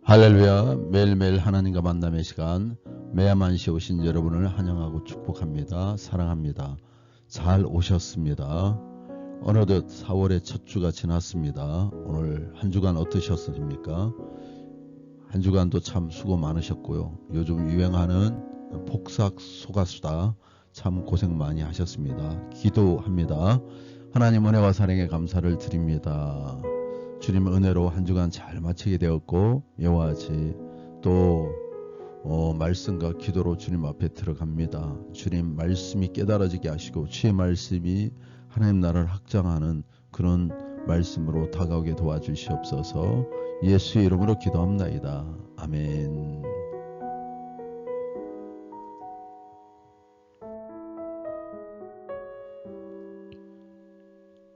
할렐루야. 매일매일 하나님과 만남의 시간, 매야만시에 오신 여러분을 환영하고 축복합니다. 사랑합니다. 잘 오셨습니다. 어느덧 4월의 첫 주가 지났습니다. 오늘 한 주간 어떠셨습니까? 한 주간도 참 수고 많으셨고요. 요즘 유행하는 폭삭 속았수다 참 고생 많이 하셨습니다. 기도합니다. 하나님 은혜와 사랑에 감사를 드립니다. 주님 은혜로 한 주간 잘 마치게 되었고, 이와 같이 또 말씀과 기도로 주님 앞에 들어갑니다. 주님 말씀이 깨달아지게 하시고 주의 말씀이 하나님 나라를 확장하는 그런 말씀으로 다가오게 도와주시옵소서. 예수의 이름으로 기도합나이다. 아멘.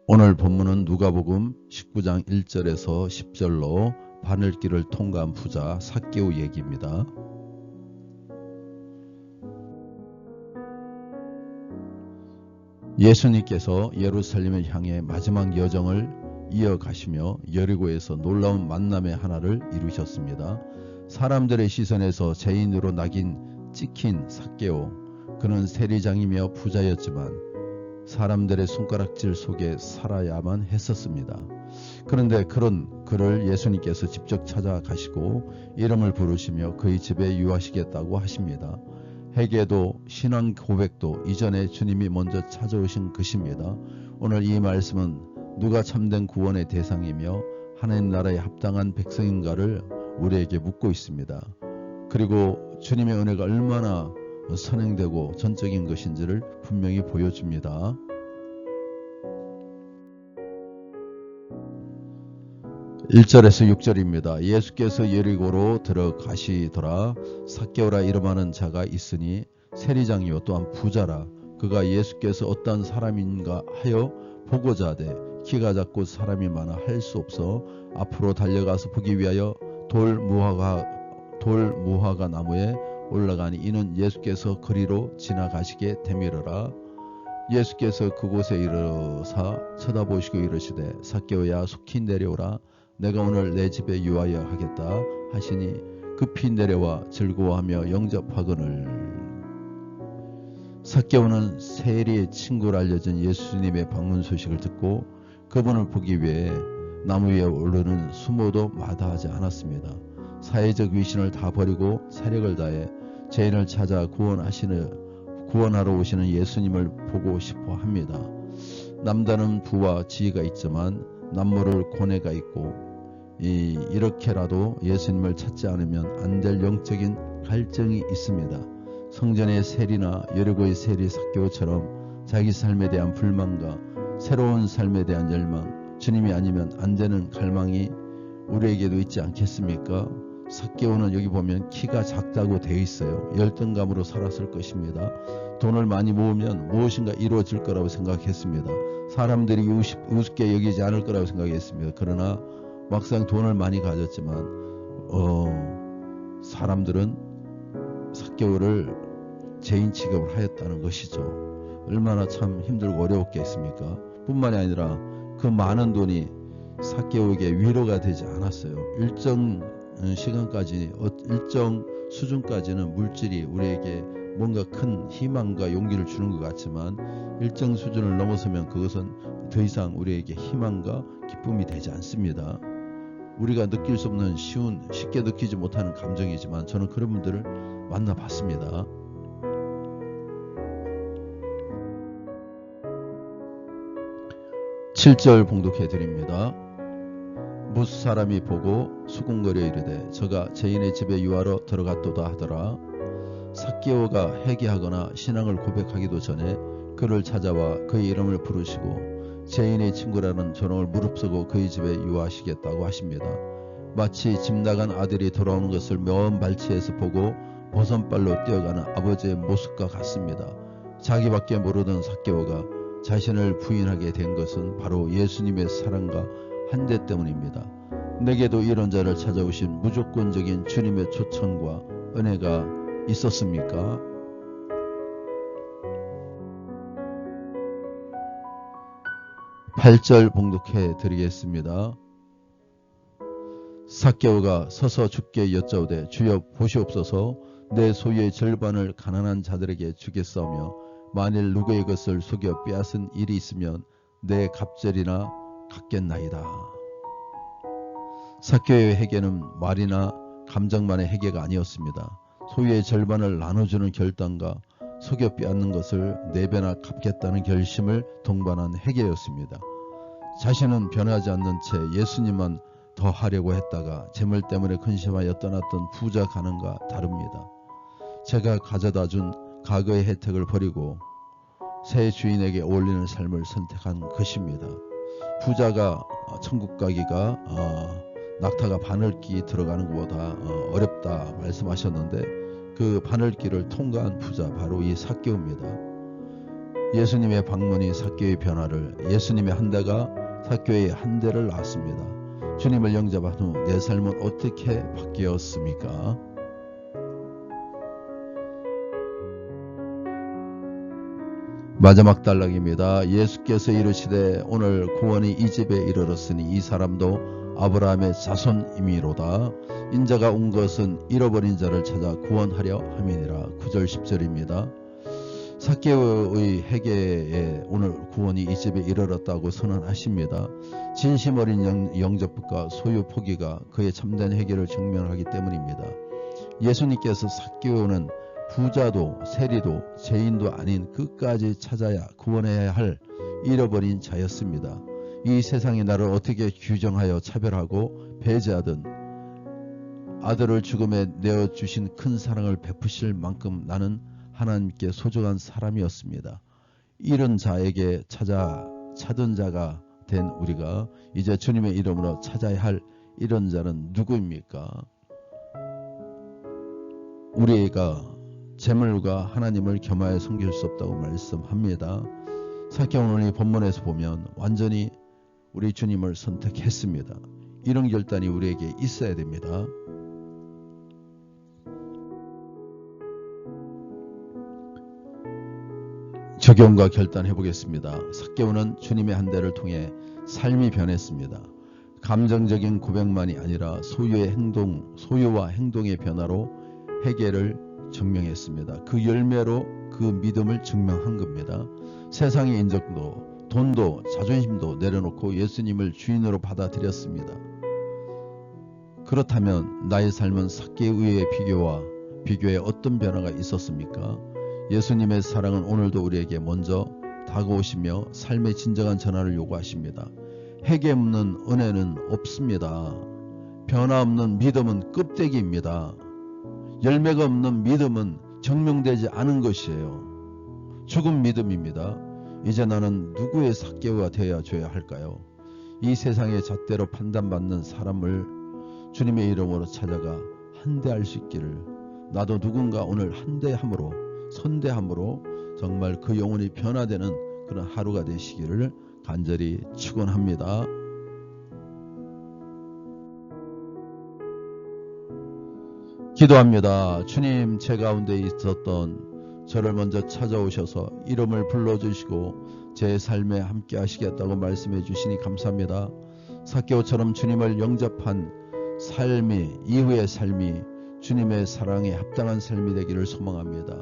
오늘 본문은 누가복음 19장 1절에서 10절로 바늘길을 통과한 부자 삭개오 얘기입니다. 예수님께서 예루살렘을 향해 마지막 여정을 이어가시며 여리고에서 놀라운 만남의 하나를 이루셨습니다. 사람들의 시선에서 죄인으로 낙인 찍힌 삭개오, 그는 세리장이며 부자였지만 사람들의 손가락질 속에 살아야만 했었습니다. 그런데 그런 그를 예수님께서 직접 찾아가시고 이름을 부르시며 그의 집에 유하시겠다고 하십니다. 회개도 신앙 고백도 이전에 주님이 먼저 찾아오신 것입니다. 오늘 이 말씀은 누가 참된 구원의 대상이며 하나님 나라에 합당한 백성인가를 우리에게 묻고 있습니다. 그리고 주님의 은혜가 얼마나 선행되고 전적인 것인지를 분명히 보여줍니다. 1절에서 6절입니다. 예수께서 여리고로 들어가시더라. 삭개오라 이름하는 자가 있으니 세리장이요 또한 부자라. 그가 예수께서 어떤 사람인가 하여 보고자 하되 키가 작고 사람이 많아 할 수 없어 앞으로 달려가서 보기 위하여 돌 무화과 나무에 올라가니 이는 예수께서 거리로 지나가시게 되밀어라. 예수께서 그곳에 이르사 쳐다보시고 이르시되 삭개오야 속히 내려오라. 내가 오늘 내 집에 유하여 하겠다 하시니 급히 내려와 즐거워하며 영접하거늘. 삭개오는 세리의 친구로 알려진 예수님의 방문 소식을 듣고 그분을 보기 위해 나무 위에 오르는 수모도 마다하지 않았습니다. 사회적 위신을 다 버리고 사력을 다해 죄인을 찾아 구원하러 오시는 예수님을 보고 싶어 합니다. 남다른 부와 지혜가 있지만 남모를 고뇌가 있고 이렇게라도 예수님을 찾지 않으면 안 될 영적인 갈증이 있습니다. 성전의 세리나 여리고의 세리 삭개오처럼 자기 삶에 대한 불만과 새로운 삶에 대한 열망, 주님이 아니면 안 되는 갈망이 우리에게도 있지 않겠습니까? 삭개오는 여기 보면 키가 작다고 되어 있어요. 열등감으로 살았을 것입니다. 돈을 많이 모으면 무엇인가 이루어질 거라고 생각했습니다. 사람들이 우습게 여기지 않을 거라고 생각했습니다. 그러나 막상 돈을 많이 가졌지만 사람들은 삭개오를 죄인 취급을 하였다는 것이죠. 얼마나 참 힘들고 어려웠겠습니까? 뿐만이 아니라 그 많은 돈이 삭개오에게 위로가 되지 않았어요. 일정 시간까지 일정 수준까지는 물질이 우리에게 뭔가 큰 희망과 용기를 주는 것 같지만 일정 수준을 넘어서면 그것은 더 이상 우리에게 희망과 기쁨이 되지 않습니다. 우리가 느낄 수 없는 쉽게 느끼지 못하는 감정이지만 저는 그런 분들을 만나봤습니다. 7절 봉독해 드립니다. 무수 사람이 보고 수군거려 이르되 저가 죄인의 집에 유하러 들어갔도다 하더라. 삭개오가 회개하거나 신앙을 고백하기도 전에 그를 찾아와 그의 이름을 부르시고 죄인의 친구라는 존엄을 무릅쓰고 그의 집에 유하시겠다고 하십니다. 마치 집 나간 아들이 돌아오는 것을 먼 발치에서 보고 보선발로 뛰어가는 아버지의 모습과 같습니다. 자기밖에 모르던 삭개오가 자신을 부인하게 된 것은 바로 예수님의 사랑과 한대 때문입니다. 내게도 이런 자를 찾아오신 무조건적인 주님의 초청과 은혜가 있었습니까? 8절 봉독해 드리겠습니다. 삭개오가 서서 주께 여짜오되 주여 보시옵소서 내 소유의 절반을 가난한 자들에게 주겠사오며 만일 누구의 것을 속여 빼앗은 일이 있으면 내 갑절이나 갚겠나이다. 삭개오의 회개는 말이나 감정만의 회개가 아니었습니다. 소유의 절반을 나눠주는 결단과 속여 빼앗는 것을 4배나 갚겠다는 결심을 동반한 회개였습니다. 자신은 변하지 않는 채 예수님만 더 하려고 했다가 재물 때문에 근심하여 떠났던 부자 가난과 다릅니다. 제가 가져다 준 과거의 혜택을 버리고 새 주인에게 어울리는 삶을 선택한 것입니다. 부자가 천국 가기가 낙타가 바늘기 들어가는 것보다 어렵다 말씀하셨는데 그 바늘길을 통과한 부자 바로 이 삭개오입니다. 예수님의 방문이 삭개오의 변화를, 예수님의 한 대가 삭개오의 한 대를 낳았습니다. 주님을 영접한 후 내 삶은 어떻게 바뀌었습니까? 마지막 단락입니다. 예수께서 이르시되 오늘 구원이 이 집에 이르렀으니 이 사람도 아브라함의 자손이미로다. 인자가 온 것은 잃어버린 자를 찾아 구원하려 함이니라. 9절 10절입니다. 삭개오의 회개에 오늘 구원이 이 집에 이르렀다고 선언하십니다. 진심 어린 영접과 소유 포기가 그의 참된 회개를 증명하기 때문입니다. 예수님께서 삭개오는 부자도 세리도 죄인도 아닌 끝까지 찾아야 구원해야 할 잃어버린 자였습니다. 이 세상이 나를 어떻게 규정하여 차별하고 배제하든 아들을 죽음에 내어주신 큰 사랑을 베푸실 만큼 나는 하나님께 소중한 사람이었습니다. 잃은 자에게 찾은 자가 된 우리가 이제 주님의 이름으로 찾아야 할 이런 자는 누구입니까? 우리가 재물과 하나님을 겸하여 섬길 수 없다고 말씀합니다. 삭개오는 이 본문에서 보면 완전히 우리 주님을 선택했습니다. 이런 결단이 우리에게 있어야 됩니다. 적용과 결단해 보겠습니다. 삭개오는 주님의 한 대를 통해 삶이 변했습니다. 감정적인 고백만이 아니라 소유와 행동의 변화로 회개를 증명했습니다. 그 열매로 그 믿음을 증명한 겁니다. 세상의 인정도, 돈도, 자존심도 내려놓고 예수님을 주인으로 받아들였습니다. 그렇다면 나의 삶은 삭개오의 비교에 어떤 변화가 있었습니까? 예수님의 사랑은 오늘도 우리에게 먼저 다가오시며 삶의 진정한 전환을 요구하십니다. 회개 없는 은혜는 없습니다. 변화 없는 믿음은 껍데기입니다. 열매가 없는 믿음은 증명되지 않은 것이에요. 죽은 믿음입니다. 이제 나는 누구의 삭개오가 되어줘야 할까요? 이 세상의 잣대로 판단받는 사람을 주님의 이름으로 찾아가 한대할 수 있기를, 나도 누군가 오늘 한대함으로 선대함으로 정말 그 영혼이 변화되는 그런 하루가 되시기를 간절히 축원합니다. 기도합니다. 주님, 제 가운데 있었던 저를 먼저 찾아오셔서 이름을 불러주시고 제 삶에 함께 하시겠다고 말씀해 주시니 감사합니다. 삭개오처럼 주님을 영접한 삶이, 이후의 삶이 주님의 사랑에 합당한 삶이 되기를 소망합니다.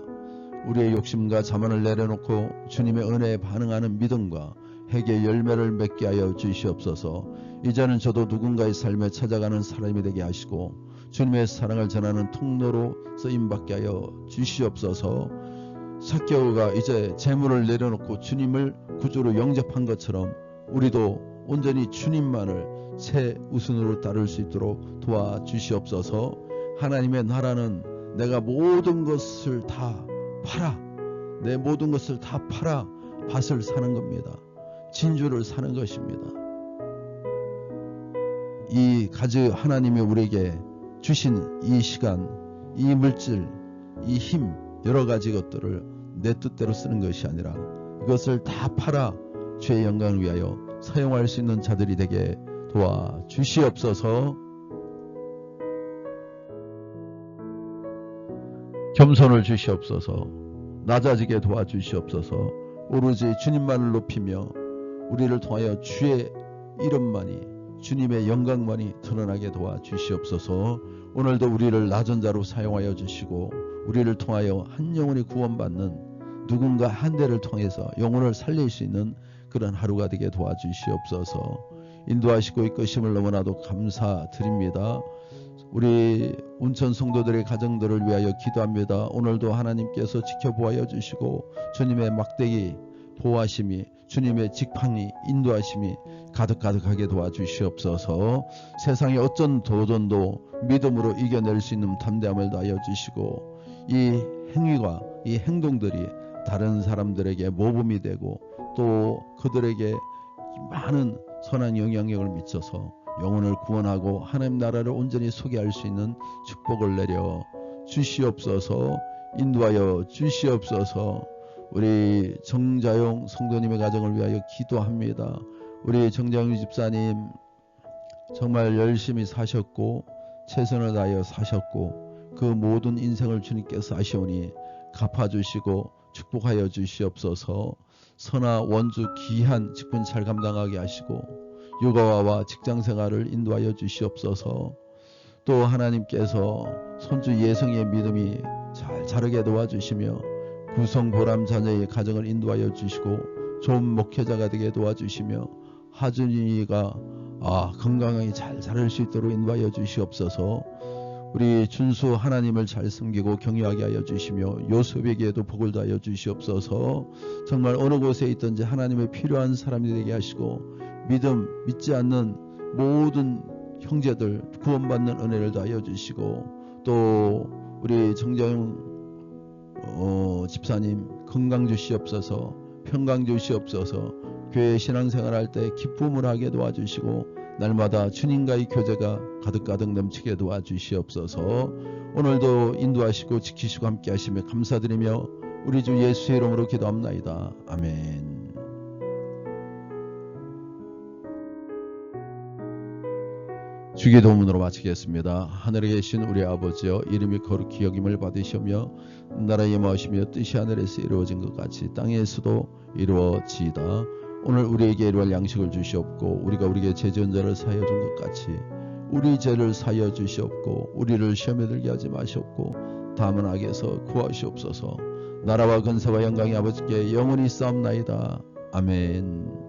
우리의 욕심과 자만을 내려놓고 주님의 은혜에 반응하는 믿음과 회개의 열매를 맺게 하여 주시옵소서. 이제는 저도 누군가의 삶에 찾아가는 사람이 되게 하시고 주님의 사랑을 전하는 통로로 쓰임받게 하여 주시옵소서. 삭개오가 이제 재물을 내려놓고 주님을 구주로 영접한 것처럼 우리도 온전히 주님만을 새 우선으로 따를 수 있도록 도와주시옵소서. 하나님의 나라는 내가 모든 것을 다 팔아, 내 모든 것을 다 팔아 밭을 사는 겁니다. 진주를 사는 것입니다. 이 가지 하나님이 우리에게 주신 이 시간, 이 물질, 이 힘, 여러 가지 것들을 내 뜻대로 쓰는 것이 아니라 이것을 다 팔아 주의 영광을 위하여 사용할 수 있는 자들이 되게 도와주시옵소서. 겸손을 주시옵소서. 낮아지게 도와주시옵소서. 오로지 주님만을 높이며 우리를 통하여 주의 이름만이 주님의 영광만이 드러나게 도와주시옵소서. 오늘도 우리를 낮은 자로 사용하여 주시고 우리를 통하여 한 영혼이 구원받는 누군가 한 대를 통해서 영혼을 살릴 수 있는 그런 하루가 되게 도와주시옵소서. 인도하시고 이끄심을 너무나도 감사드립니다. 우리 운천 성도들의 가정들을 위하여 기도합니다. 오늘도 하나님께서 지켜보아 주시고 주님의 막대기 보호하심이, 주님의 직팡이, 인도하심이 가득가득하게 도와주시옵소서. 세상의 어떤 도전도 믿음으로 이겨낼 수 있는 담대함을 다하여 주시고 이 행위가, 이 행동들이 다른 사람들에게 모범이 되고 또 그들에게 많은 선한 영향력을 미쳐서 영혼을 구원하고 하나님 나라를 온전히 소개할 수 있는 축복을 내려 주시옵소서. 인도하여 주시옵소서. 우리 정자용 성도님의 가정을 위하여 기도합니다. 우리 정자용 집사님 정말 열심히 사셨고 최선을 다하여 사셨고 그 모든 인생을 주님께서 하시오니 갚아주시고 축복하여 주시옵소서. 선화 원주 귀한 직분 잘 감당하게 하시고 육아와 직장생활을 인도하여 주시옵소서. 또 하나님께서 손주 예성의 믿음이 잘 자르게 도와주시며 구성보람 자녀의 가정을 인도하여 주시고 좋은 목회자가 되게 도와주시며 하준이가 건강하게 잘 자랄 수 있도록 인도하여 주시옵소서. 우리 준수 하나님을 잘 섬기고 경외하게 하여 주시며 요셉에게도 복을 다하여 주시옵소서. 정말 어느 곳에 있든지 하나님의 필요한 사람이 되게 하시고 믿지 않는 모든 형제들 구원받는 은혜를 다하여 주시고 또 우리 정자용 집사님 건강 주시옵소서. 평강 주시옵소서. 교회 신앙생활할 때 기쁨을 하게 도와주시고 날마다 주님과의 교제가 가득가득 넘치게 도와주시옵소서. 오늘도 인도하시고 지키시고 함께 하시며 감사드리며 우리 주 예수의 이름으로 기도합나이다. 아멘. 주기도문으로 마치겠습니다. 하늘에 계신 우리 아버지여, 이름이 거룩히 여김을 받으시며 나라의 임하시며 뜻이 하늘에서 이루어진 것 같이 땅에서도 이루어지이다. 오늘 우리에게 일할 양식을 주시옵고 우리가 우리에게 죄 지은 자를 사하여 준 것 같이 우리 죄를 사하여 주시옵고 우리를 시험에 들게 하지 마시옵고 다만 악에서 구하시옵소서. 나라와 근세와 영광이 아버지께 영원히 싸움나이다. 아멘.